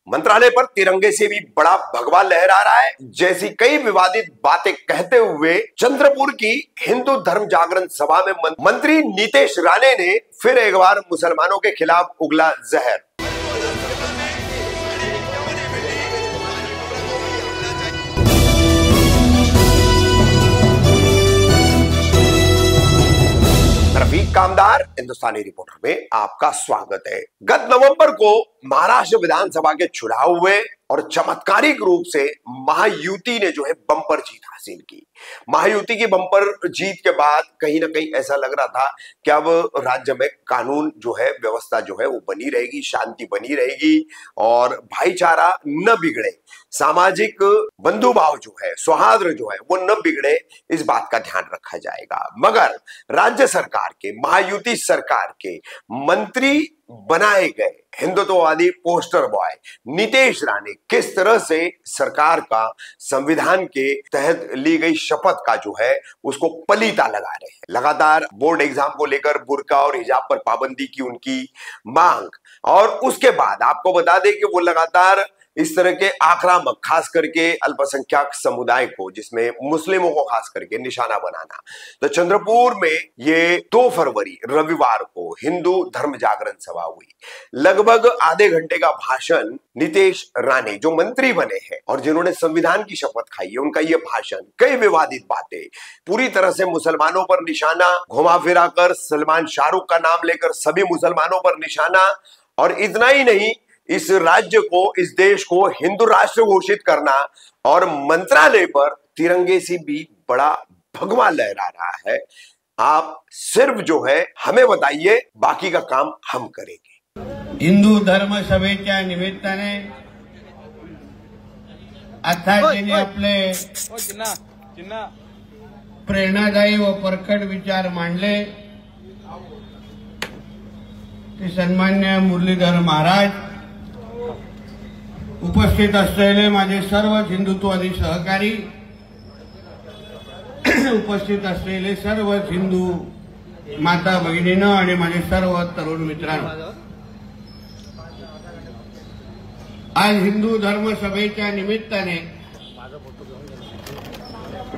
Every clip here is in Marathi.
मंत्रालय पर तिरंगे से भी बड़ा भगवा लहरा रहा है जैसी कई विवादित बातें कहते हुए चंद्रपुर की हिंदू धर्म जागरण सभा में मंत्री नीतेश राणे ने फिर एक बार मुसलमानों के खिलाफ उगला जहर। रफीक कामदार हिंदुस्तानी रिपोर्टर में आपका स्वागत है। गत नवंबर को महाराष्ट्र विधानसभा के चुनाव हुए और चमत्कारिक रूप से महायुति ने जो है बम्पर जीत हासिल की। महायुति की बम्पर जीत के बाद कहीं ना कहीं ऐसा लग रहा था कि अब राज्य में कानून जो है, व्यवस्था जो है वो बनी रहेगी, शांति बनी रहेगी और भाईचारा न बिगड़े, सामाजिक बंधुभाव जो है, सौहार्द जो है वो न बिगड़े, इस बात का ध्यान रखा जाएगा। मगर राज्य सरकार के, महायुति सरकार के मंत्री बनाए गए हिंदुत्ववादी पोस्टर बॉय नीतेश राणे किस तरह से सरकार का संविधान के तहत ली गई शपथ का जो है उसको पलीता लगा रहे हैं। लगातार बोर्ड एग्जाम को लेकर बुर्का और हिजाब पर पाबंदी की उनकी मांग, और उसके बाद आपको बता दें कि वो लगातार इस तरह के आक्रामक, खास करके अल्पसंख्यक समुदाय को, जिसमें मुस्लिमों को खास करके निशाना बनाना। तो चंद्रपुर में ये 2 फरवरी रविवार को हिंदू धर्म जागरण सभा हुई। लगभग आधे घंटे का भाषण नीतेश राणे जो मंत्री बने हैं और जिन्होंने संविधान की शपथ खाई है, उनका ये भाषण, कई विवादित बातें, पूरी तरह से मुसलमानों पर निशाना घुमा फिरा कर, सलमान शाहरुख का नाम लेकर सभी मुसलमानों पर निशाना, और इतना ही नहीं, इस राज्य को, इस देश को हिंदू राष्ट्र घोषित करना, और मंत्रालय पर तिरंगे से भी बड़ा भगवा लहरा रहा है। आप सिर्फ जो है हमें बताइए, बाकी का काम हम करेंगे। हिंदू धर्म सभेच्या निमित्ताने अथाजीने आपले प्रेरणादायी व परखड विचार मांडले ते सन्मान्य मुरलीधर महाराज, उपस्थित असलेले माझे सर्व हिंदुत्ववादी सहकारी, उपस्थित असलेले सर्व हिंदू माता भगिनींनो आणि माझे सर्व तरुण मित्रांनो, आज हिंदू धर्म सभेच्या निमित्ताने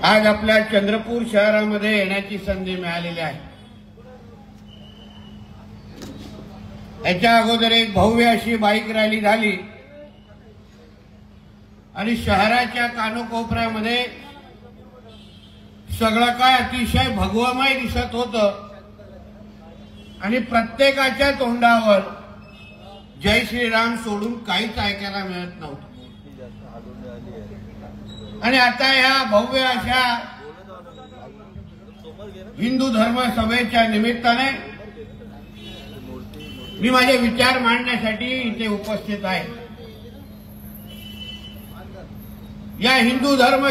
आज आपल्या चंद्रपूर शहरामध्ये येण्याची संधी मिळालेली आहे। याच्या अगोदर एक भव्य अशी बाईक रॅली झाली आणि शहराच्या कानोकोपऱ्यामध्ये सगळं काय अतिशय भगवमय दिसत होतं आणि प्रत्येकाच्या तोंडावर जय श्रीराम सोडून काहीच ऐकायला मिळत नव्हतं। आणि आता या भव्य अशा हिंदू धर्म सभेच्या निमित्ताने मी माझे विचार मांडण्यासाठी इथे उपस्थित आहे। या हिंदू धर्म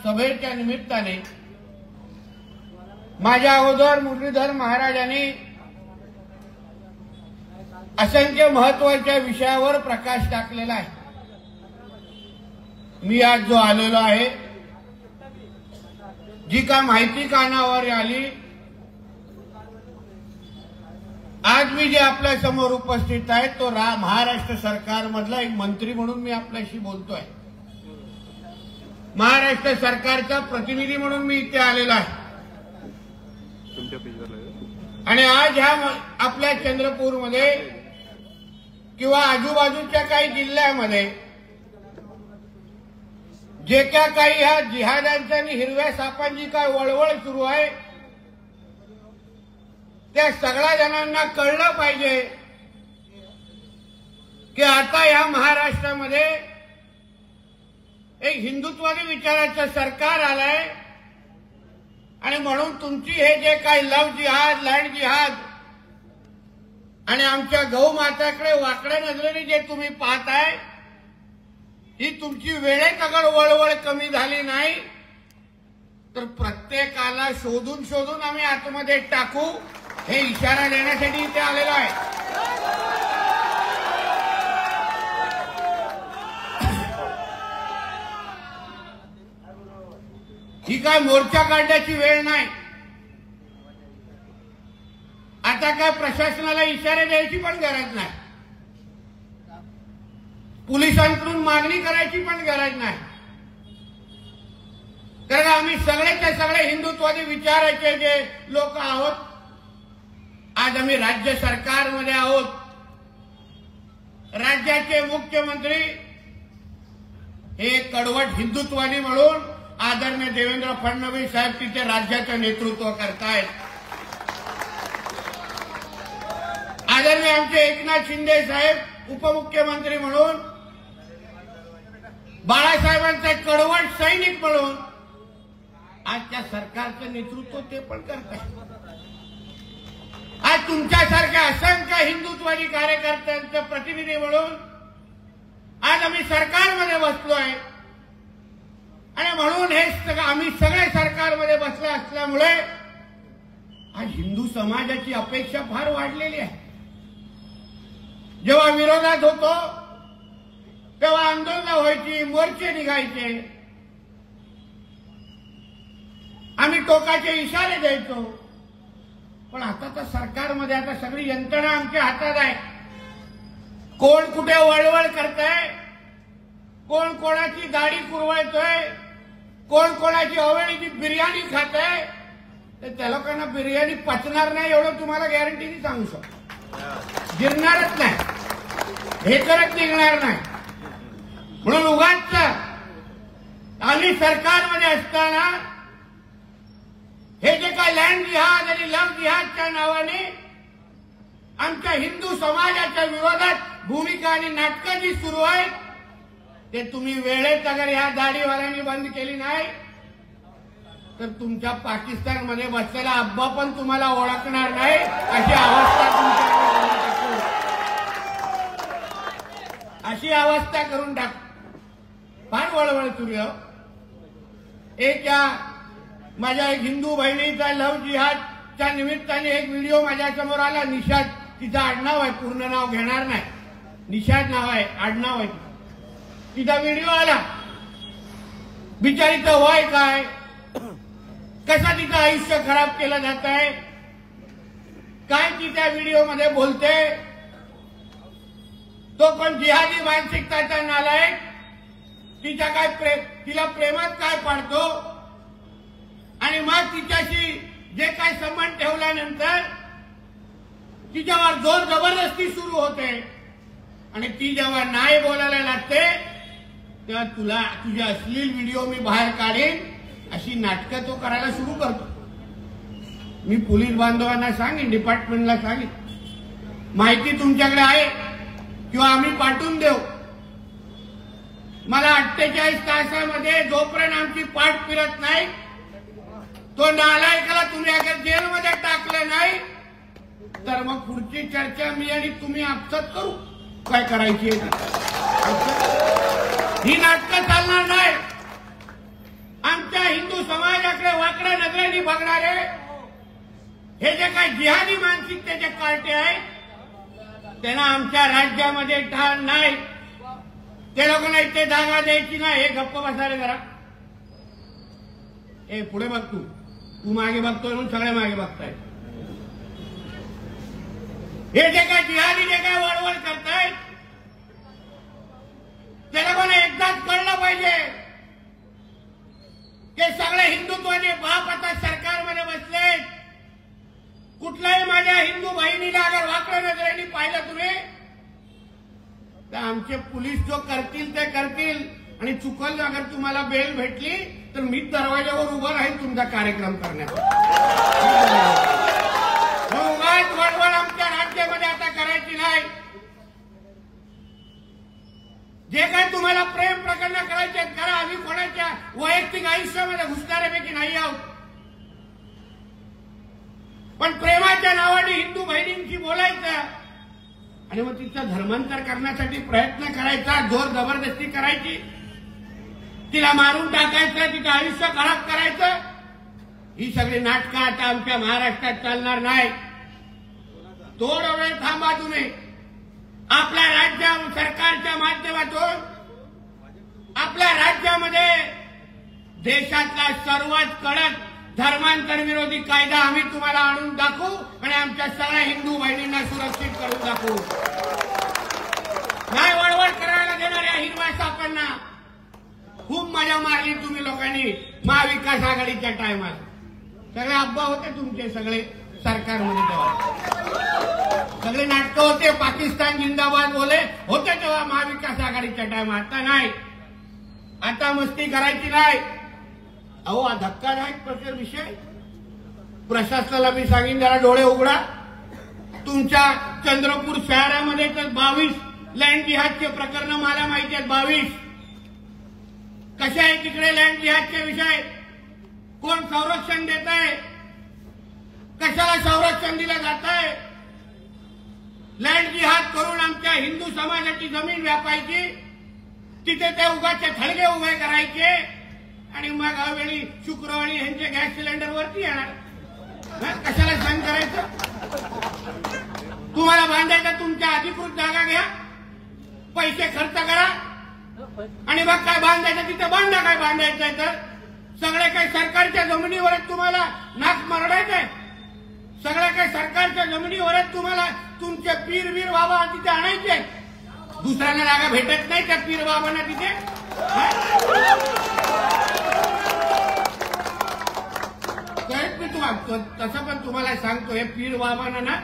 सभेच्या निमित्ताने माझ्या अगोदर मुरलीधर महाराजांनी असंख्य महत्वाच्या विषयावर प्रकाश टाकलेला आहे। मी आज जो आलेलो आहे, जी का माहिती कानावर आली, आज मी जे आपल्या समोर उपस्थित आहे तो महाराष्ट्र सरकारमधला एक मंत्री म्हणून मी आपल्याशी बोलतोय। महाराष्ट्र सरकारचा प्रतिनिधी म्हणून मी इथे आलेला आहे आणि आज ह्या आपल्या चंद्रपूरमध्ये किंवा आजूबाजूच्या काही जिल्ह्यामध्ये जे काही ह्या जिहाद्यांच्या आणि हिरव्या सापांची काय वळवळ सुरू आहे, त्या सगळ्या जणांना कळलं पाहिजे की आता या महाराष्ट्रामध्ये एक हिंदुत्वादी विचाराचं सरकार आलंय आणि म्हणून तुमची हे जे काही लव जिहाद, लँड जिहाद आणि आमच्या गौ माताकडे वाकड्या नजरेने जे तुम्ही पाहताय, ही तुमची वेळेत अगर वळवळ कमी झाली नाही तर प्रत्येकाला शोधून शोधून आम्ही आतमध्ये टाकू, हे इशारा देण्यासाठी इथे आलेलो आहे। ही काय मोर्चा काढण्याची वेळ नाही। आता काय प्रशासनाला इशारे द्यायची पण गरज नाही। पोलिसांकडून मागणी करायची पण गरज नाही, कारण आम्ही सगळेचे सगळे हिंदुत्वादी विचाराचे जे लोक आहोत. आज आम्ही राज्य सरकारमध्ये आहोत. राज्याचे मुख्यमंत्री हे कडवट हिंदुत्वादी म्हणून आदरणीय देवेंद्र फडणवीस साहेब तिथे राज्याचं नेतृत्व करतायत. आदरणीय आमचे एकनाथ शिंदे साहेब उपमुख्यमंत्री म्हणून, बाळासाहेबांचे कडवट सैनिक म्हणून आज त्या सरकारचं नेतृत्व ते पण करतायत. आज तुमच्यासारख्या असंख्य हिंदुत्वादी कार्यकर्त्यांचे प्रतिनिधी म्हणून आज आम्ही सरकारमध्ये बसलोय. आणि म्हणून हे आम्ही सगळे सरकारमध्ये बसले असल्यामुळे आज हिंदू समाजाची अपेक्षा फार वाढलेली आहे. जेव्हा विरोधात होतो तेव्हा आंदोलनं व्हायची, मोर्चे निघायचे, आम्ही टोकाचे इशारे द्यायचो. पण आता तर सरकारमध्ये आता सगळी यंत्रणा आमच्या हातात आहे. कोण कुठे वळवळ करतंय, कोण कोणाची दाढी कुरवळतोय, कोण कोणाची अवेळीची बिर्याणी खातंय, तर त्या लोकांना बिर्याणी पचणार नाही एवढं तुम्हाला गॅरंटीने सांगू शकतो. गिरणारच नाही, हे करत निघणार नाही. म्हणून उगाच आम्ही सरकारमध्ये असताना हे जे काय लँड जिहाद आणि लव्ह जिहादच्या नावाने आमच्या हिंदू समाजाच्या विरोधात भूमिका आणि नाटकं जी सुरू आहेत ते तुम्ही वेळेत अगर ह्या दाढीवाल्यांनी बंद केली नाही तर तुमच्या पाकिस्तानमध्ये बसलेला अब्बा पण तुम्हाला ओळखणार नाही, अशी अवस्था करून टाक. फार वळवळ सुरू आहे. एक माझ्या एक हिंदू बहिणीचा लव्ह जिहादच्या निमित्ताने एक व्हिडिओ माझ्या समोर आला. निषाद तिचं आडनाव आहे, पूर्ण नाव घेणार नाही, निषाद नाव आहे, आडनाव आहे. तिचा व्हिडिओ आला. बिचारीचं वय काय, कसं तिचं आयुष्य खराब केलं जात आहे, काय ती त्या व्हिडिओमध्ये बोलते, तो पण जिहादी मानसिकताचा नालायक, तिच्या काय तिला प्रेमात काय पाडतो आणि मग तिच्याशी जे काय संबंध ठेवल्यानंतर तिच्यावर जोर जबरदस्ती सुरू होते. आणि ती जेव्हा नाही बोलायला लागते तेव्हा तुझे अश्लील व्हिडिओ मी बाहेर काढेन अशी नाटकं तो करायला सुरू करतो. मी पोलीस बांधवांना सांगेन, डिपार्टमेंटला सांगेन, माहिती तुमच्याकडे आहे किंवा आम्ही पाठवून देऊ. मला 48 तासामध्ये जोपर्यंत आमची पाठ फिरत नाही तो नालायकाला तुम्ही अगर जेलमध्ये टाकलं नाही तर मग पुढची चर्चा मी आणि तुम्ही आपसात करू काय करायची. ही नाटकं चालणार नाही. आमच्या हिंदू समाजाकडे वाकड्या नजरेने बघणारे हे जे काही जिहादी मानसिकतेचे कार्टे आहेत त्यांना आमच्या राज्यामध्ये ठाण नाही. ते लोकांना इथे जागा द्यायची नाही. हे गप्प बसायला जरा, हे पुढे बघ, तू मागे बघतोय म्हणून सगळे मागे बघतायत. हे जे काय जिहादी जे काय वळवळ करतायत ते लोकांना एकदाच कळलं पाहिजे की सगळे हिंदुत्वाचे बाप आता सरकारमध्ये बसले. कुठल्याही माझ्या हिंदू बहिणीला अगर वाकड्या नजरेने पाहिलं तुम्ही तर आमचे पोलीस जो करतील ते करतील. आणि चुकल अगर तुम्हाला बेल भेटली तर मी दरवाजावर उभं राहील तुमचा कार्यक्रम करण्याचा. उगाच वळवळ आमच्या राज्यामध्ये आता करायची नाही. जे काही तुम्हाला प्रेम प्रकरण करायचे करा. आम्ही कोणाच्या वैयक्तिक आयुष्यामध्ये घुसणाऱ्यापैकी नाही आहोत. पण प्रेमाच्या नावाने हिंदू बहिणींशी बोलायचं आणि मग तिचं धर्मांतर करण्यासाठी प्रयत्न करायचा, जोर जबरदस्ती करायची, तिला मारून टाकायचं, तिचं आयुष्य खराब करायचं, ही सगळी नाटकं आता आमच्या महाराष्ट्रात चालणार नाही. थोडा वेळ थांबा तुम्ही. आपल्या राज्य सरकारच्या माध्यमातून आपल्या राज्यामध्ये देशातला सर्वात कडक धर्मांतर विरोधी कायदा आम्ही तुम्हाला आणून दाखवू आणि आमच्या सगळ्या हिंदू बहिणींना सुरक्षित करून दाखवू. नाही वळवळ करायला देणार लोकांना खूप मजा मारली तुम्ही लोकांनी महाविकास आघाडीच्या टायमात. सगळे अब्बा होते तुमचे सगळे सरकारमध्ये तेव्हा, सगळे नाटकं होते. पाकिस्तान जिंदाबाद बोले होते तेव्हा महाविकास आघाडीच्या टायमात. आता नाही, आता मस्ती करायची नाही. अहो धक्कादायक प्रकार विषय. प्रशासनाला मी सांगेन जरा डोळे उघडा. तुमच्या चंद्रपूर शहरामध्ये तर 22 लँड जिहादचे प्रकरण मला माहिती आहेत. 22 कशा आहे तिकडे लँड जिहादचे विषय? कोण संरक्षण देत आहे? कशाला संरक्षण दिलं जात आहे? लँड जिहाद करून आमच्या हिंदू समाजाची जमीन व्यापायची, तिथे ते उगाचे थडगे उभे करायचे आणि मग अवेळी शुक्रवारी ह्यांचे गॅस सिलेंडर वरती येणार. कशाला सहन करायचं? तुम्हाला बांधायचं तुमच्या अधिकृत जागा घ्या, पैसे खर्च करा आणि मग काय बांधायचं तिथे बांधा. काय बांधायचंय तर सगळे काही सरकारच्या जमिनीवरच तुम्हाला नाक मरडायचंय. सगळ्या काही सरकारच्या जमिनीवरच तुम्हाला तुमचे पीर वीर बाबा तिथे आणायचे. दुसऱ्यांना जागा भेटत नाही त्या पीर बाबांना तिथे. मी तुम्हाला तसं पण तुम्हाला सांगतो, हे पीर बाबांना ना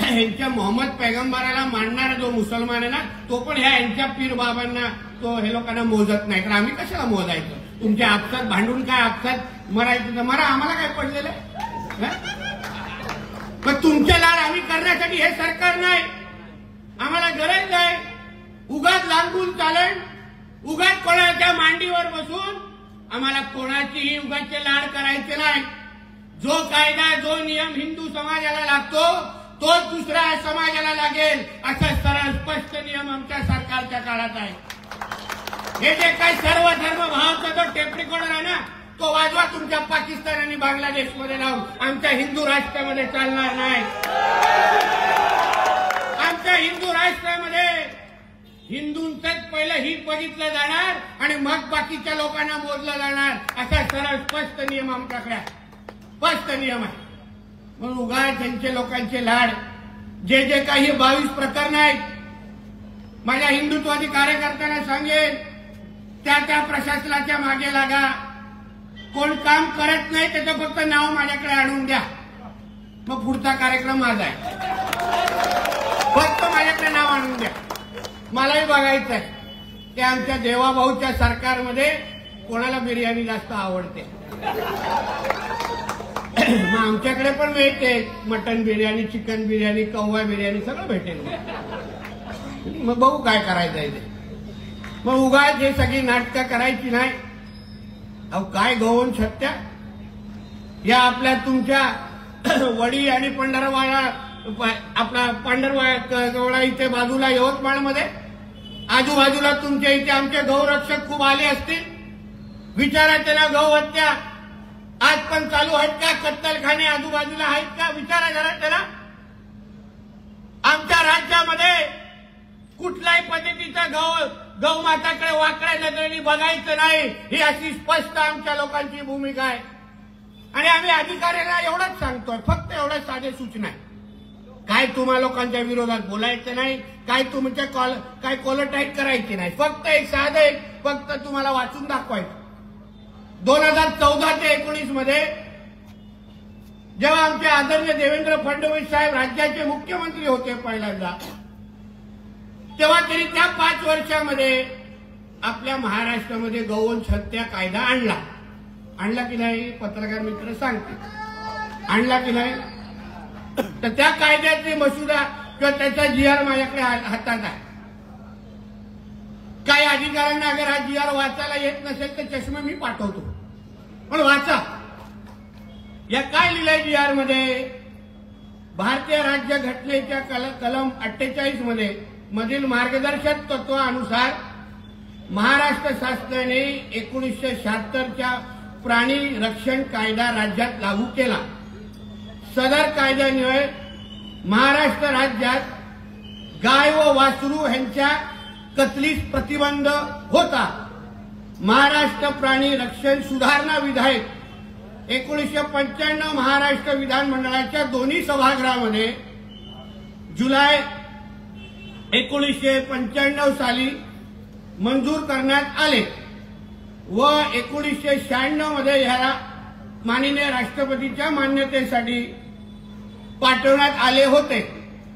यांच्या मोहम्मद पैगंबराला मानणारा जो मुसलमान आहे ना, तो पण ह्या यांच्या पीर बाबांना तो हे लोकांना मोजत नाही. तर आम्ही कशाला मोजायचं? तुमच्या आपसात भांडून काय आपसात मरायचं तर मरा, आम्हाला काय पडलेलं आहे? पण तुमचे लाड आम्ही करण्यासाठी हे सरकार नाही. आम्हाला गरज नाही उगाच लांबून चालेल, उगाच कोणाच्या मांडीवर बसून आम्हाला कोणाचीही उगाचे लाड करायचे नाही. जो कायदा जो नियम हिंदू समाजाला लागतो तोच दुसऱ्या समाजाला लागेल असा सरळ स्पष्ट नियम आमच्या सरकारच्या काळात आहे. हे जे काही सर्व धर्म भावाचा जो टेप रेकॉर्डर आहे ना, तो वाजवा तुमच्या पाकिस्तान आणि बांगलादेशमध्ये लावून. आमच्या हिंदू राष्ट्रामध्ये चालणार नाही. आमच्या हिंदू राष्ट्रामध्ये हिंदूंचंच पहिलं हित बघितलं जाणार आणि मग बाकीच्या लोकांना मोजलं जाणार. असा सरळ स्पष्ट नियम आमच्याकडे स्पष्ट नियम आहे. म्हणून उगाच त्यांचे लोकांचे लाड जे जे काही 22 प्रकरण आहेत, माझ्या हिंदुत्वादी कार्यकर्त्यांना सांगेन त्या त्या प्रशासनाच्या मागे लागा. कोण काम करत नाही त्याचं फक्त नाव माझ्याकडे आणून द्या, मग पुढचा कार्यक्रम माझा आहे. फक्त माझ्याकडे नाव आणून द्या. मलाही बघायचं आहे की आमच्या देवाभाऊच्या सरकारमध्ये कोणाला बिर्याणी जास्त आवडते. मग आमच्याकडे पण मिळते मटन बिर्याणी, चिकन बिर्याणी, कव्वा बिर्याणी सगळं भेटेल. मग बघू काय करायचं आहे ते. मग उगाच हे सगळी नाटकं करायची नाही. अहो काय गौण सत्या या आपल्या तुमच्या वडी आणि पंढरवाडा आपला पांढरवाडा इथे बाजूला यवतमाळमध्ये आजूबाजूला तुमच्या इथे आमचे गौरक्षक खूप आले असतील. विचारा त्यांना गौहत्या आज पण चालू आहेत का? कत्तलखाने आजूबाजूला आहेत का? विचारा जरा त्याला. आमच्या राज्यामध्ये कुठल्याही पद्धतीचा गौमाताकडे वाकड्या नजरेने बघायचं नाही, ही अशी स्पष्ट आमच्या लोकांची भूमिका आहे. आणि आम्ही अधिकाऱ्यांना एवढंच सांगतोय, फक्त एवढ्या साधे सूचना आहे. काय तुम्हा लोकांच्या विरोधात बोलायचं नाही, काय तुमच्या काय कॉलटाईट करायची नाही. फक्त एक साधे फक्त तुम्हाला वाचून दाखवायचं. 2014 ते 19 मध्ये जेव्हा आमचे आदरणीय देवेंद्र फडणवीस साहेब राज्याचे मुख्यमंत्री होते पहिल्यांदा, तेव्हा त्यांनी त्या 5 वर्षामध्ये आपल्या महाराष्ट्रामध्ये गौवंश हत्या कायदा आणला की नाही? पत्रकार मित्र सांगते आणला की नाही? तर त्या कायद्याचे मसुदा किंवा त्याचा GR माझ्याकडे हातात आहे. काही अधिकाऱ्यांना अगर हा GR वाचायला येत नसेल तर चष्मा मी पाठवतो, पण वाचा. या काय लिहिलंय GR मध्ये? भारतीय राज्य घटनेच्या कलम 48 मधील मार्गदर्शक तत्वानुसार महाराष्ट्र शासनाने 1976च्या प्राणी रक्षण कायदा राज्यात लागू केला. सदर कायद्यान्वये महाराष्ट्र राज्यात गाय व वासरू यांच्या कत्तलीस प्रतिबंध होता. महाराष्ट्र प्राणी रक्षण सुधारणा विधेयक 1995 महाराष्ट्र विधानमंडळाच्या दोन्ही सभागृहामध्ये जुलै 1995 साली मंजूर करण्यात आले व 1996 मध्ये ह्याला माननीय राष्ट्रपतीच्या मान्यतेसाठी पाठवण्यात आले होते.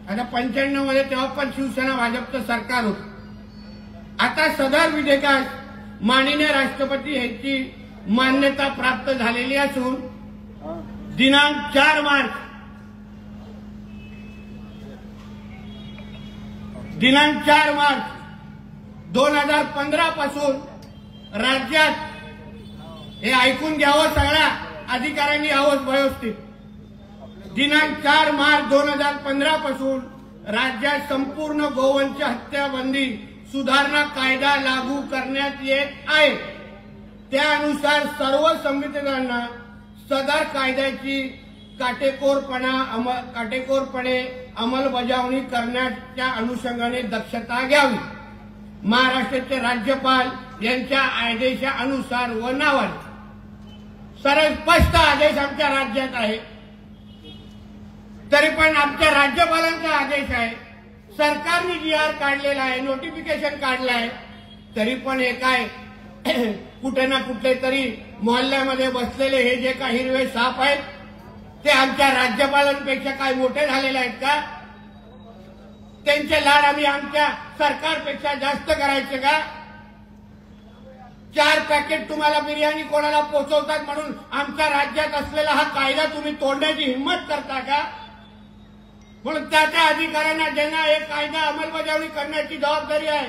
आता 95 मध्ये तेव्हा पण शिवसेना भाजपचं सरकार होतं. आता सदर विधेयकास माननीय राष्ट्रपती यांची मान्यता प्राप्त झालेली असून दिनांक 4 मार्च 2015 पासून राज्यात, हे ऐकून घ्यावं सगळ्या अधिकाऱ्यांनी यावं व्यवस्थित, दिनांक 4 मार्च 2015 पासून राज्यात संपूर्ण गोवंश हत्याबंदी सुधारणा कायदा लागू करण्यात येत आहे. त्यानुसार सर्व संबंधितांना सदर कायद्याची काटेकोरपणे अंमलबजावणी करण्याच्या अनुषंगाने दक्षता घ्यावी. महाराष्ट्राचे राज्यपाल यांच्या आदेशानुसार व नावाने, सरळ स्पष्ट आदेश आमच्या राज्यात आहे, तरी पण आमच्या राज्यपालांचा आदेश आहे, सरकारने GR काढलेला आहे, नोटिफिकेशन काढलं आहे, तरी पण हे काय कुठे ना कुठे तरी मोहल्ल्यामध्ये बसलेले हे जे काही हिरवे साप आहेत ते आमच्या राज्यपालांपेक्षा काय मोठे झालेले आहेत का? त्यांचे लाड आम्ही आमच्या सरकारपेक्षा जास्त करायचे का? 4 पॅकेट तुम्हाला बिर्याणी कोणाला पोचवतात म्हणून आमच्या राज्यात असलेला हा कायदा तुम्ही तोडण्याची हिंमत करता का? म्हणून त्या अधिकाऱ्यांना ज्यांना हे कायदा अंमलबजावणी करण्याची जबाबदारी आहे,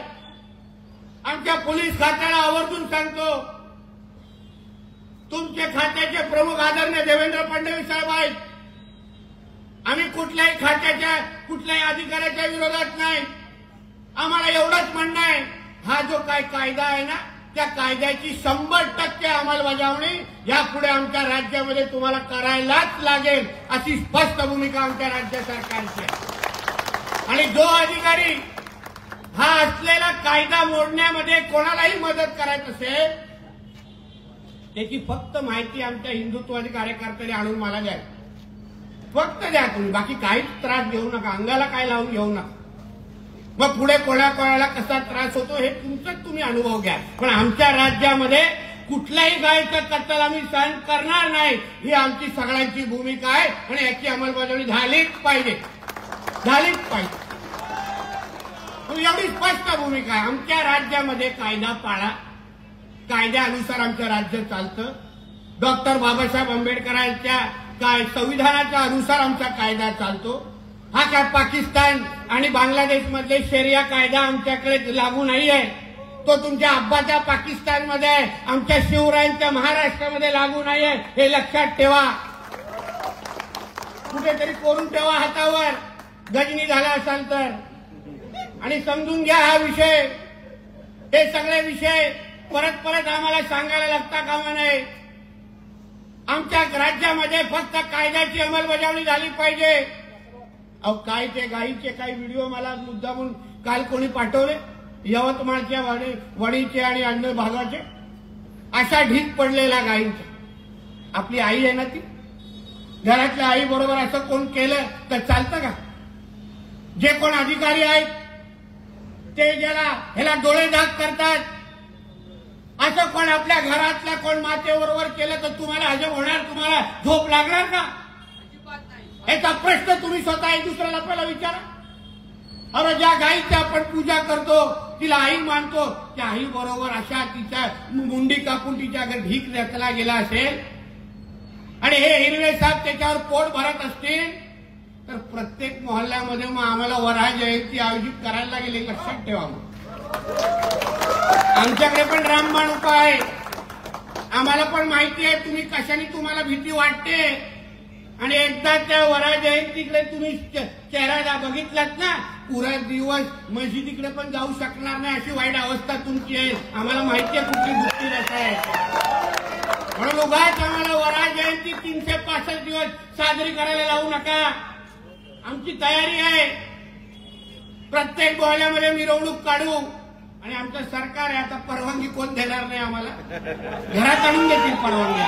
आमच्या पोलीस खात्याला आवर्जून सांगतो, तुमच्या खात्याचे प्रमुख आदरणीय देवेंद्र फडणवीस साहेब आहेत. आम्ही कुठल्याही खात्याच्या कुठल्याही अधिकाऱ्याच्या विरोधात नाही. आम्हाला एवढंच म्हणणं आहे, हा जो काय कायदा आहे ना, त्या कायद्याची 100% अंमलबजावणी यापुढे आमच्या राज्यामध्ये तुम्हाला करायलाच लागेल, अशी स्पष्ट भूमिका आमच्या राज्य सरकारची आहे. आणि जो अधिकारी हा असलेला कायदा मोडण्यामध्ये कोणालाही मदत करायची असेल, त्याची फक्त माहिती आमच्या हिंदुत्ववादी कार्यकर्त्यांनी आणून मला द्या. फक्त द्या तुम्ही, बाकी काहीच त्रास घेऊ नका, अंगाला काय लावून घेऊ नका. मग पुढे कोणाला कसा त्रास होतो हे तुमचाच तुम्ही अनुभव घ्या. पण आमच्या राज्यामध्ये कुठल्याही गायचं कत्तल आम्ही सहन करणार नाही, ही आमची सगळ्यांची भूमिका आहे आणि याची अंमलबजावणी झालीच पाहिजे. एवढी स्पष्ट भूमिका आहे. आमच्या राज्यामध्ये कायदा पाळा, कायद्यानुसार आमचं राज्य चालतं. डॉक्टर बाबासाहेब आंबेडकरांच्या संविधानाच्या अनुसार आमचा कायदा चालतो. हा काय पाकिस्तान आणि बांगलादेशमधले शरिया कायदा आमच्याकडे लागू नाही आहे, तो तुमच्या अब्बाच्या पाकिस्तानमध्ये आहे, आमच्या शिवरायांच्या महाराष्ट्रामध्ये लागू नाही आहे, हे लक्षात ठेवा. कुठेतरी कोरून ठेवा हातावर, गजनी झाला असाल तर. आणि समजून घ्या हा विषय, हे सगळे विषय परत आम्हाला सांगायला लागता कामा नये. आमच्या राज्यामध्ये फक्त कायद्याची अंमलबजावणी झाली पाहिजे. अहो काय ते गाईचे काही व्हिडिओ मला मुद्दामून काल कोणी पाठवले, यवतमाळच्या वडीचे आणि अन्य भागाचे, अशा ढीक पडलेल्या गाईंचा. आपली आई आहे ना ती, घरातल्या आई बरोबर असं कोण केलं तर चालतं का? जे कोण अधिकारी आहेत ते ह्याला डोळे झाक करतात, असं कोण आपल्या घरातल्या कोण मातेबरोबर केलं तर तुम्हाला हजम होणार, तुम्हाला झोप लागणार का? याचा प्रश्न तुम्ही स्वतः एक दुसऱ्याला पहिला विचारा. अरे ज्या गाईची आपण पूजा करतो, तिला आई मानतो, त्या आई बरोबर अशा तिच्या मुंडी कापून तिच्या अगर ढीक रचला गेला असेल आणि हे हिरवे साहेब त्याच्यावर पोट भरत असतील तर प्रत्येक मोहल्ल्यामध्ये मग आम्हाला वराह जयंती आयोजित करायला लागेल, हे लक्षात ठेवा. आमच्याकडे पण रामबाण उपाय आहे. आम्हाला पण माहिती आहे तुम्ही कशाने तुम्हाला भीती वाटते. आणि एकदा त्या वराह जयंतीकडे तुम्ही चेहरा बघितलात ना, पुरा दिवस मस्जिदीकडे पण जाऊ शकणार नाही, अशी वाईट अवस्था तुमची आहे. आम्हाला माहिती आहे कुठली गोष्टी रस आहे. म्हणून उगाच आम्हाला वराह जयंती 365 दिवस साजरी करायला लावू नका. आमची तयारी आहे, प्रत्येक मोहल्ल्यामध्ये मिरवणूक काढू. आणि आमचं सरकार आहे, आता परवानगी कोण देणार नाही आम्हाला, घरात आणून देतील परवानगी,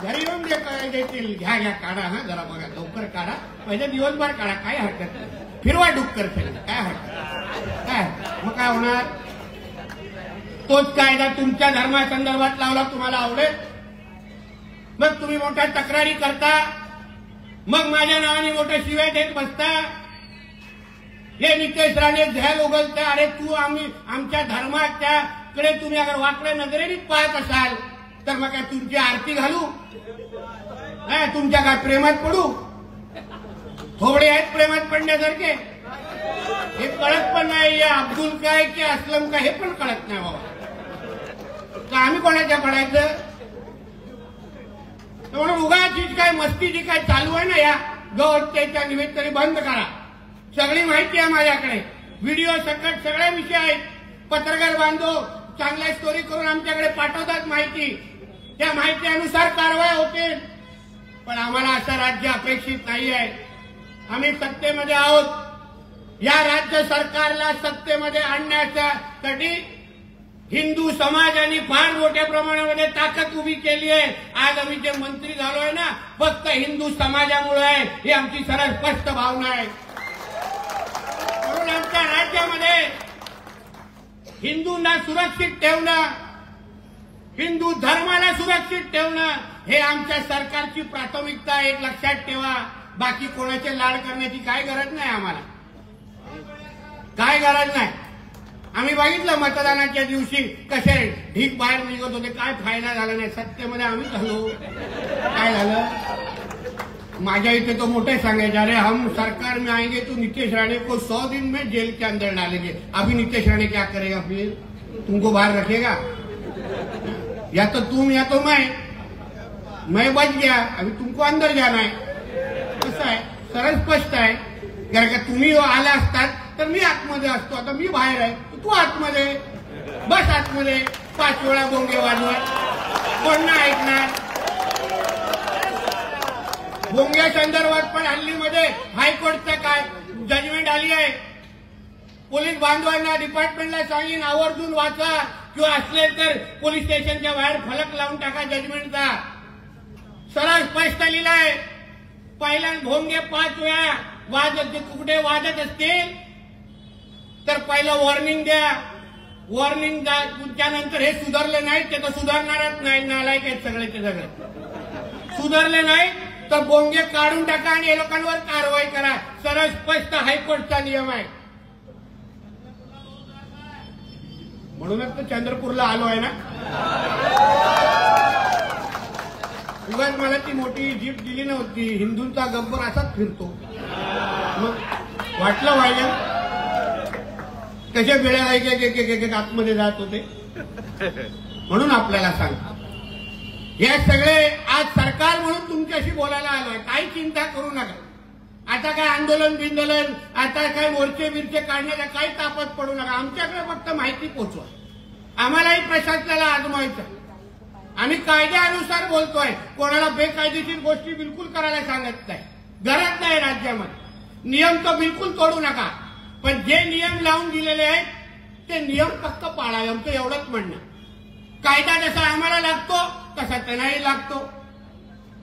घरी येऊन देतील. घ्या काढा, हा जरा बघा लवकर काढा, पहिले दिवसभर काढा, काय हरकत नाही. फिरवा डुक्कर फिरवा, काय हरकत, काय मग काय काय होणार? तोच कायदा तुमच्या धर्मासंदर्भात लावला तुम्हाला आवडेल? मग तुम्ही मोठ्या तक्रारी करता, मग माझ्या नावाने मोठ्या शिव्या देत बसता. हे नितेश राणे झैल उगलते. अरे तू आमच्या धर्माच्याकडे तुम्ही अगर वाकड्या नजरेने पाहत असाल तर मग काय तुमची आरती घालू? तुमच्या काय प्रेमात पडू? थोडे आहेत प्रेमात पडण्यासारखे. हे कळत पण नाही अब्दुल काय की असलम काय हे पण कळत नाही बाबा. तर आम्ही कोणाच्या पडायचं? म्हणून उगाचीच काय मस्ती जी काय चालू आहे ना या गौहत्येच्या निमित्ताने बंद करा. सगळी माहिती आहे माझ्याकडे, व्हिडिओ सकट सगळे विषय आहेत. पत्रकार बांधव चांगल्या स्टोरी करून आमच्याकडे पाठवतात माहिती. त्या माहितीनुसार कारवाई होते. पण आम्हाला असं राज्य अपेक्षित नाही आहे. आम्ही सत्तेमध्ये आहोत. या राज्य सरकारला सत्तेमध्ये आणण्यासाठी हिंदू समाजाने फार मोठ्या प्रमाणामध्ये ताकद उभी केली आहे. आज आम्ही जे मंत्री झालोय ना फक्त हिंदू समाजामुळे आहे, ही आमची सरळ स्पष्ट भावना आहे. म्हणून आमच्या राज्यामध्ये हिंदूंना सुरक्षित ठेवणं, हिंदू धर्माला सुरक्षित ठेवणं हे आमच्या सरकारची प्राथमिकता आहे. एक लक्षात ठेवा. बाकी कोणाचे लाड करण्याची काय गरज नाही आम्हाला, काय गरज नाही. आम्ही बघितलं मतदानाच्या दिवशी कसे ढीक बाहेर निघत होते, काय फायदा झाला नाही. सत्तेमध्ये आम्ही झालो, काय झालं? माझ्या इथे तो मोठे सांगायचे, अरे हम सरकार में आएंगे तो नीतीश राणे को 100 दिन में जेल के अंदर डालेंगे. अभी नीतीश राणे क्या करेगा? फिर तुमको बाहर रखेगा? या तो तुम या तो मैं बच गया, अभी तुमको अंदर जाना है. कसं आहे? सरळ स्पष्ट आहे. कारण का तुम्ही आला असतात तर मी आतमध्ये असतो. आता मी बाहेर आहे, तू आतमध्ये बस. आतमध्ये 5 वेळा बोंगे वाजवत कोण नाही ऐकणार. बोंग्या संदर्भात पण हल्लीमध्ये हायकोर्टचं काय जजमेंट आली आहे. पोलीस बांधवांना डिपार्टमेंटला सांगीन आवर्जून वाचा, किंवा असले तर पोलीस स्टेशनच्या बाहेर फलक लावून टाका जजमेंटचा. सरळ स्पष्ट लिहिलं आहे. पहिल्या भोंगे 5 वेळा कुठे वाजत असतील तर पहिलं वॉर्निंग द्या. वॉर्निंग द्या. त्यानंतर हे सुधारले नाही ते तर सुधारणारच नाही. नालायक आहेत सगळे ते सगळे. सुधारले नाही तर बोंगे काढून टाका आणि या लोकांवर कारवाई करा. सरळ स्पष्ट हायकोर्टचा नियम आहे. म्हणूनच तर चंद्रपूरला आलो आहे ना. उगाच मला ती मोठी जीप दिली नव्हती. हिंदूंचा गब्बर असाच फिरतो. मग वाटलं पाहिजे कशा वेळेला एक आतमध्ये जात होते. म्हणून आपल्याला सांगतो हे सगळे आज सरकार म्हणून तुमच्याशी बोलायला आलोय. काही चिंता करू नका. आता काय आंदोलन बिंदोलन, आता काय मोर्चे बिरचे काढण्याचा काही तापत पडू नका. आमच्याकडे फक्त माहिती पोचवा. आम्हालाही प्रशासनाला आजमायचं. आम्ही कायद्यानुसार बोलतोय. कोणाला बेकायदेशीर गोष्टी बिलकुल करायला सांगत नाही. गरज नाही राज्यामध्ये. नियम तर बिलकुल तोडू नका. पण जे नियम लावून दिलेले आहेत ते नियम फक्त पाळावे. आमचं एवढंच म्हणणं. कायदा जसा आम्हाला लागतो तसा त्यांनाही लागतो.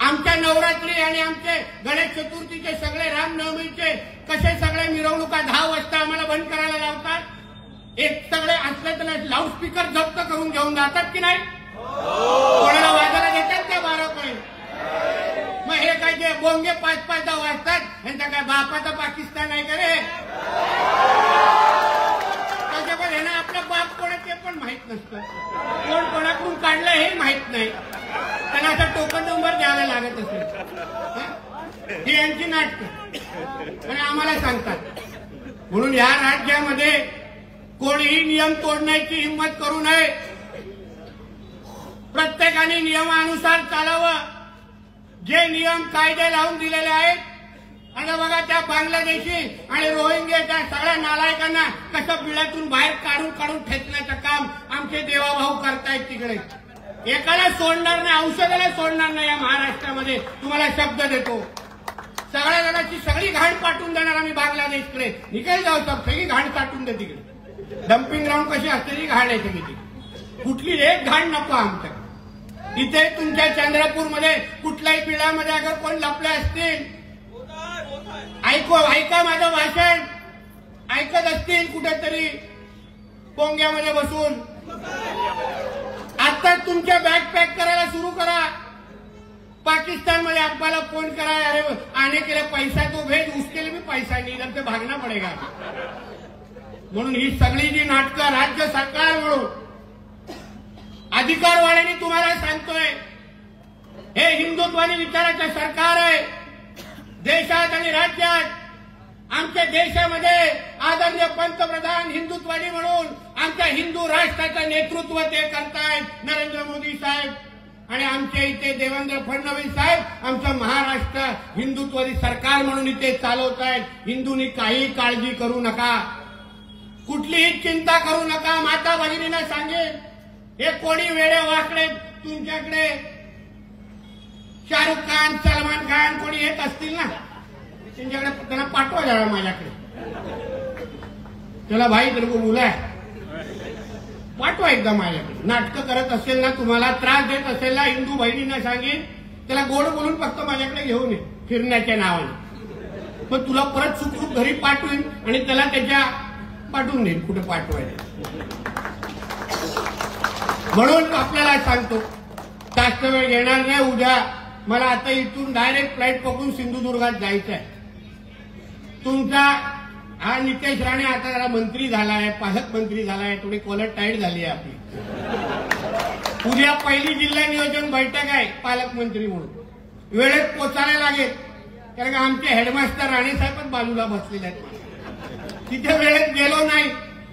आमच्या नवरात्री आणि आमचे गणेश चतुर्थीचे सगळे रामनवमीचे कसे सगळे मिरवणुका 10 वाजता आम्हाला बंद करायला लावतात. एक सगळे असले तर लाऊडस्पीकर जप्त करून घेऊन जातात की नाही? कोणाला वाजायला देतात का 12 पर्यंत? मग हे काय जे बोंगे 5-5 वाजतात यांचा काय बापाचा पाकिस्तान आहे का रे? त्याच्याकडे ह्यांना आपलं बाप कोण ते पण माहित नसतं. कोण कोणाकडून काढलं हे माहित नाही. त्यांना असं टोकन नंबर द्यायला लागत असेल. ही यांची नाटकं आणि आम्हाला सांगतात. म्हणून या राज्यामध्ये कोणीही नियम तोडण्याची हिंमत करू नये. प्रत्येकाने नियमानुसार चालावं. जे नियम कायदे लावून दिलेले आहेत. आता बघा त्या बांगलादेशी आणि रोहिंग्याच्या सगळ्या नालायकांना कसं बिळातून बाहेर काढून ठेचण्याचं काम आमचे देवाभाऊ करतायत तिकडे. एकाला सोडणार नाही, औषधाला सोडणार नाही या महाराष्ट्रामध्ये. तुम्हाला शब्द देतो. सगळ्या जणांची सगळी घाण पाठवून देणार आम्ही बांगलादेशकडे. निकाल जाऊ सब सगळी घाण पाठवून दे तिकडे. डम्पिंग ग्राउंड कशी असते ती घाण आहे तिकडे. कुठली एक घाण नको आमच्या इथे. तुमच्या चंद्रपूरमध्ये कुठल्याही बिळामध्ये अगर कोण लपले असतील ऐका माझं भाषण ऐकत असतील कुठेतरी पोंग्यामध्ये बसून. आता तुमच्या बॅग पॅक करायला सुरू करा. पाकिस्तानमध्ये आपल्याला फोन करा, अरे आने के लिए पैसा तो भेज, उसके लिए भी पैसा नहीं, इधर से भागना पडेगा. म्हणून ही सगळी जी नाटकं राज्य सरकार म्हणून अधिकारवाल्यांनी तुम्हाला सांगतोय, हे हिंदुत्वादी विचाराचं सरकार आहे. देशात आणि राज्यात आमच्या देशामध्ये आदरणीय पंतप्रधान हिंदुत्वादी म्हणून आमच्या हिंदू राष्ट्राचं नेतृत्व ते करतायत नरेंद्र मोदी साहेब. आणि आमच्या इथे देवेंद्र फडणवीस साहेब आमचं महाराष्ट्र हिंदुत्वादी सरकार म्हणून इथे चालवतायत. हिंदूंनी काही काळजी करू नका, कुठलीही चिंता करू नका. माता भगिनींना सांगेन, हे कोणी वेडे वाकडे तुमच्याकडे शाहरुख खान, सलमान खान कोणी येत असतील ना, त्यांच्याकडे त्यांना पाठवा जरा माझ्याकडे. त्याला भाई तेरे को बोला है, पाठवा एकदा माझ्याकडे. नाटकं करत असेल ना, तुम्हाला त्रास देत असेल ना, हिंदू बहिणींना सांगेन त्याला गोड बोलून फक्त माझ्याकडे घेऊन ये फिरण्याच्या नावाने. पण तुला परत सुखरूप घरी पाठवेन आणि त्याला त्याच्या पाठवून देईन कुठे पाठवायला. म्हणून आपल्याला सांगतो, जास्त वेळ घेणार नाही. उद्या मला आता इथून डायरेक्ट फ्लाईट पकडून सिंधुदुर्गात जायचं आहे. तुमचा हा नितेश राणे आता जरा मंत्री झालाय, पालकमंत्री झालाय, थोडी कॉलर टाईट झाली आहे आपली. उद्या पहिली जिल्हा नियोजन बैठक आहे पालकमंत्री म्हणून. वेळेत पोचायला लागेल, कारण का आमचे हेडमास्टर राणेसाहेबच बाजूला बसलेले आहेत. तिथे वेळेत गेलो नाही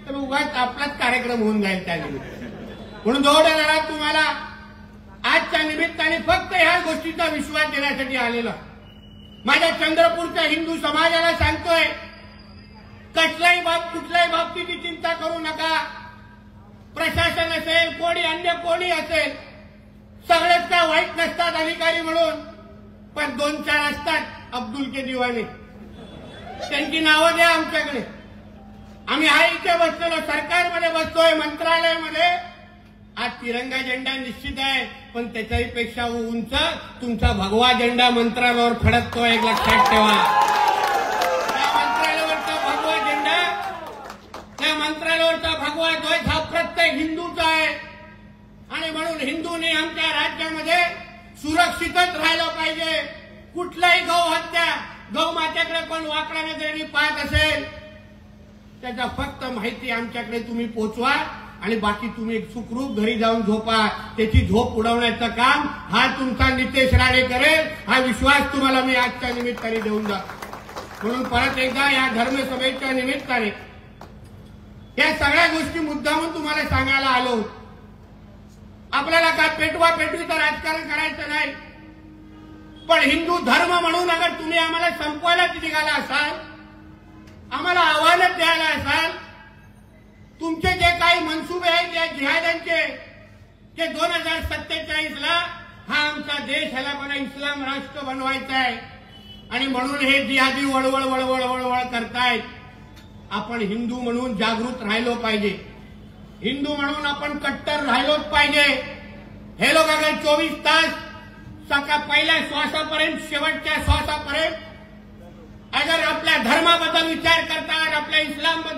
तर उगाच आपलाच कार्यक्रम होऊन जाईल त्या निमित्ताने. म्हणून जेवढ्या जरा तुम्हाला आजच्या निमित्ताने फक्त ह्या गोष्टीचा विश्वास देण्यासाठी आलेला माझ्या चंद्रपूरच्या हिंदू समाजाला सांगतोय, कुठल्याही बाबतीची चिंता करू नका. प्रशासन असेल, कोणी अन्य कोणी असेल, सगळेच काय वाईट नसतात अधिकारी म्हणून, पण 2-4 असतात अब्दुल के दिवाने. त्यांची नावं द्या आमच्याकडे. आम्ही हा इथे बसलेलो, सरकारमध्ये बसतोय, मंत्रालयामध्ये. आज तिरंगा झेंडा निश्चित आहे, पण त्याच्यापेक्षा उंच तुमचा भगवा झेंडा मंत्रालयावर फडकतोय, एक लक्षात ठेवा. त्या मंत्रालयावरचा भगवा झेंडा, त्या मंत्रालयावरचा भगवा ध्वज हा प्रत्येक हिंदूचा आहे. आणि म्हणून हिंदूंनी आमच्या राज्यामध्ये सुरक्षितच राहिलं पाहिजे. कुठलाही गौहत्या, गौमातेकडे पण वाकडा नजरेने पाहत असेल, त्याचा फक्त माहिती आमच्याकडे तुम्ही पोचवा आणि बाकी तुम्ही सुखरूप घरी जाऊन झोपा. त्याची झोप उडवण्याचं काम हा तुमचा नितेश राणे करेल, हा विश्वास तुम्हाला मी आजच्या निमित्ताने देऊन जातो. म्हणून परत एकदा या धर्मसभेच्या निमित्ताने या सगळ्या गोष्टी मुद्दामून तुम्हाला सांगायला आलो. आपल्याला काय पेटवा पेटवीचं राजकारण करायचं नाही, पण हिंदू धर्म म्हणून अगर तुम्ही आम्हाला संपवायला निघाला असाल, आम्हाला आव्हानं द्यायला असाल, तुमचे जे काही मनसुबे आहेत या जिहादांचे, ते 2047ला हा आमचा देश ह्याला मला इस्लाम राष्ट्र बनवायचा आहे आणि म्हणून हे जिहादी वळवळ वळवळ वळवळ करतायत. आपण हिंदू म्हणून जागृत राहिलो पाहिजे, हिंदू म्हणून आपण कट्टर राहिलोच पाहिजे. हे लोक अगर 24 तास सकाळ पहिल्या श्वासापर्यंत शेवटच्या श्वासापर्यंत अगर आपल्या धर्माबद्दल विचार करतात, आपल्या इस्लामबद्दल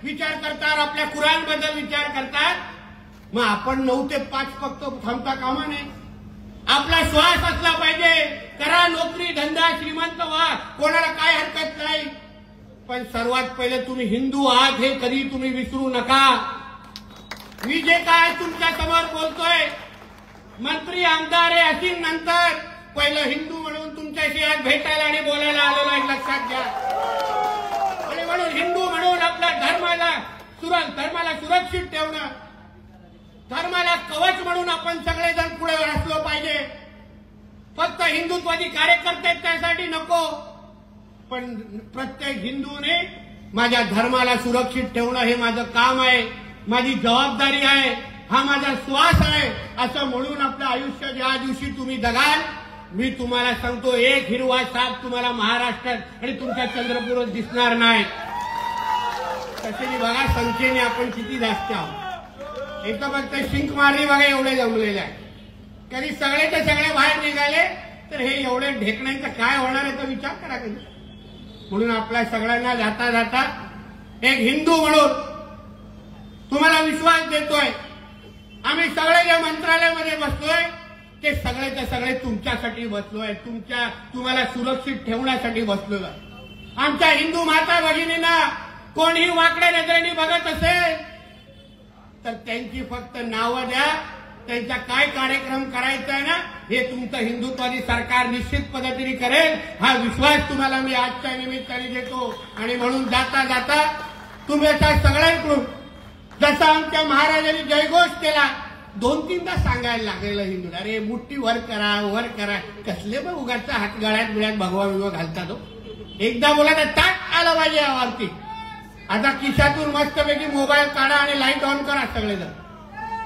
विचार करतात, आपल्या कुराणबद्दल विचार करतात, मग आपण 9 ते 5 फक्त थांबता कामा नये. आपला श्वास असला पाहिजे. करा नोकरी धंदा, श्रीमंत व्हा, कोणाला काय हरकत नाही, पण सर्वात पहिले तुम्ही हिंदू आहात हे कधी तुम्ही विसरू नका. मी जे काय तुमच्या समोर बोलतोय, मंत्री आमदार हे असीम नंतर पहिलं हिंदू म्हणून तुमच्याशी आज भेटायला आणि बोलायला आलेलो आहे, लक्षात घ्या. आणि म्हणून हिंदू म्हणून आपल्या धर्माला सुरक्षित ठेवणं, धर्माला कवच म्हणून आपण सगळेजण पुढे असलो पाहिजे. फक्त हिंदुत्वादी कार्यकर्ते त्यासाठी नको, पण प्रत्येक हिंदूने माझ्या धर्माला सुरक्षित ठेवणं हे माझं काम आहे, माझी जबाबदारी आहे, हा माझा श्वास आहे, असं म्हणून आपलं आयुष्य ज्या दिवशी तुम्ही जगाल, मी तुम्हाला सांगतो, एक हिरवा साप तुम्हाला महाराष्ट्रात आणि तुमच्या चंद्रपूरात दिसणार नाही. तसे बघा संख्येने आपण किती जास्त आहोत. एक तर फक्त शिंक मारली बघा एवढे जमलेले आहे. कधी सगळेच्या सगळे बाहेर निघाले तर हे एवढे ढेकण्याचं काय होणार याचा विचार करा कधी. म्हणून आपल्या सगळ्यांना जाता जाता एक हिंदू म्हणून तुम्हाला विश्वास देतोय. आम्ही सगळे जे मंत्रालयामध्ये बसलोय ते सगळेचे सगळे तुमच्यासाठी बसलोय, तुम्हाला सुरक्षित ठेवण्यासाठी बसलोय. आमच्या हिंदू माता भगिनींना कोणीही वाकड्या नजरेने बघत असेल तर त्यांची फक्त नावं द्या, त्यांचा काय कार्यक्रम करायचा आहे ना हे तुमचं हिंदुत्वादी सरकार निश्चित पद्धतीने करेल, हा विश्वास तुम्हाला मी आजच्या निमित्ताने देतो. आणि म्हणून जाता जाता तुमच्या सगळ्यांकडून जसा आमच्या महाराजांनी जयघोष केला 2-3दा सांगायला लागेल हिंदू, अरे मुठ्ठी वर करा, कसले मग उगाचा हात गळ्यात बिळ्यात भगवा बिगवा घालतात. एकदा बोला तर ताट आलं पाहिजे यावरती. आता खिशातून मस्तपैकी मोबाईल काढा आणि लाईट ऑन करा सगळेजण.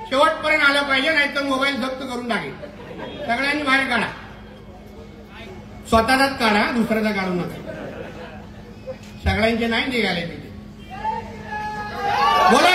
शेवटपर्यंत आलं पाहिजे, नाही तर मोबाईल जप्त करून टाकेल. सगळ्यांनी बाहेर काढा, स्वतःचाच काढा, दुसऱ्याचा काढू नका. सगळ्यांचे नाही निघाले तिथे. बोला